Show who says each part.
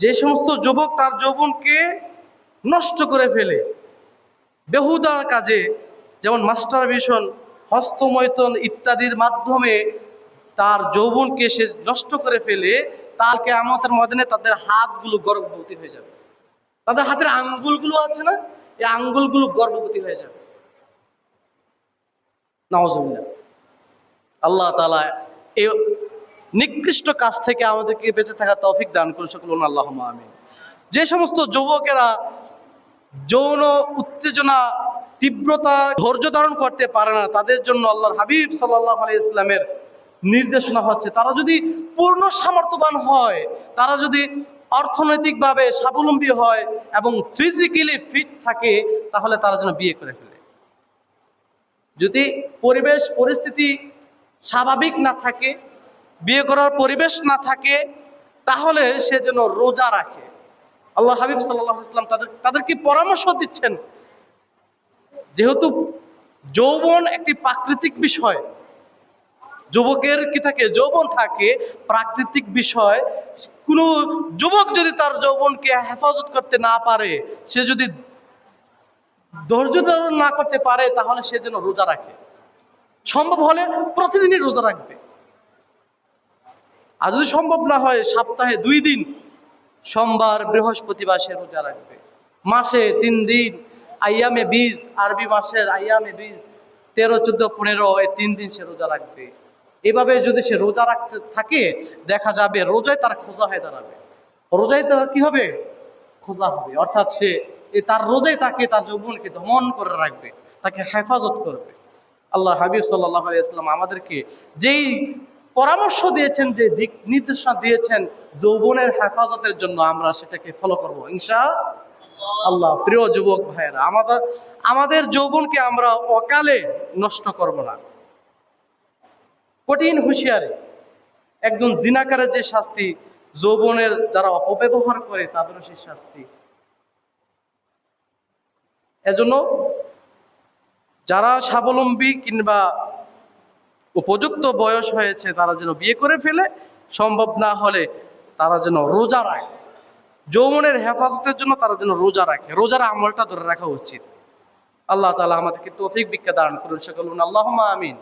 Speaker 1: যে সমস্ত যুবক তার যৌবনকে নষ্ট করে ফেলে বেহুদার কাজে, যেমন মাস্টারবেশন, হস্তমৈথুন ইত্যাদির মাধ্যমে তার যৌবনকে সে নষ্ট করে ফেলে, তার কিয়ামতের ময়দানে তাদের হাতগুলো গর্ভবতী হয়ে যাবে। তাদের হাতের আঙ্গুলগুলো আছে না, এই আঙ্গুলগুলো গর্ভবতী হয়ে যাবে। নাউজুবিল্লাহ। আল্লাহ তাআলা এই নিকৃষ্ট কাজ থেকে আমাদেরকে বেঁচে থাকার তৌফিক দান করুন, সকল আল্লাহুম্মা আমিন। যে সমস্ত যুবকেরা যৌন উত্তেজনা তীব্রতা ধৈর্য ধারণ করতে পারে না, তাদের জন্য আল্লাহর হাবিব সাল্লাল্লাহু আলাইহি ইসলামের নির্দেশনা হচ্ছে, তারা যদি পূর্ণ সামর্থ্যবান হয়, তারা যদি অর্থনৈতিকভাবে স্বাবলম্বী হয় এবং ফিজিক্যালি ফিট থাকে, তাহলে তারা যেন বিয়ে করে ফেলে। যদি পরিবেশ পরিস্থিতি স্বাভাবিক না থাকে, বিয়ে করার পরিবেশ না থাকে, তাহলে সে যেন রোজা রাখে। আল্লাহ হাবিব সাল্লাল্লাহু আলাইহি ওয়াসাল্লাম তাদেরকে পরামর্শ দিচ্ছেন, যেহেতু যৌবন একটি প্রাকৃতিক বিষয়, যুবকের কি থাকে, যৌবন থাকে প্রাকৃতিক বিষয়। কোনো যুবক যদি তার যৌবনকে হেফাজত করতে না পারে, সে যদি ধৈর্য ধারণ না করতে পারে, তাহলে সে যেন রোজা রাখে। সম্ভব হলে প্রতিদিনই রোজা রাখবে, আর যদি সম্ভব না হয় সপ্তাহে 2 দিন, সোমবার বৃহস্পতিবার সে রোজা রাখবে। মাসে 3 দিন, আইয়ামে 20, আরবি মাসের আইয়ামে 20, 13, 14, 15 এই 3 দিন সে রোজা রাখবে। এভাবে যদি সে রোজা রাখতে থাকে, দেখা যাবে রোজায় তার খোঁজা হয়ে দাঁড়াবে। রোজায় তার কি হবে? খোঁজা হবে। অর্থাৎ সে তার রোজায় তাকে তার যৌবনকে দমন করে রাখবে, তাকে হেফাজত করবে। আল্লাহ হাবিব সাল্লাল্লাহু আলাইহি ওয়াসাল্লাম আমাদেরকে যেই পরামর্শ দিয়েছেন, যে দিক নির্দেশনা দিয়েছেন যৌবনের হেফাজতের জন্য, আমরা সেটাকে ফলো করব ইনশাআল্লাহ। প্রিয় যুবক ভাইয়েরা, আমাদের যৌবনকে আমরা অকালে নষ্ট করব না। কঠিন হুঁশিয়ারি। একজন জিনাকারের যে শাস্তি, যৌবনের যারা অপব্যবহার করে তাদেরও সেই শাস্তি। এজন্য যারা স্বাবলম্বী কিংবা উপযুক্ত বয়স হয়েছে, তারা যেন বিয়ে করে ফেলে, সম্ভব না হলে তারা যেন রোজা রাখে। যৌবনের হেফাজতের জন্য তারা যেন রোজা রাখে, রোজার আমলটা ধরে রাখা উচিত। আল্লাহ তাআলা আমাদেরকে তৌফিক বিদ্যা দান করুন, সকল আল্লাহুম্মা আমিন।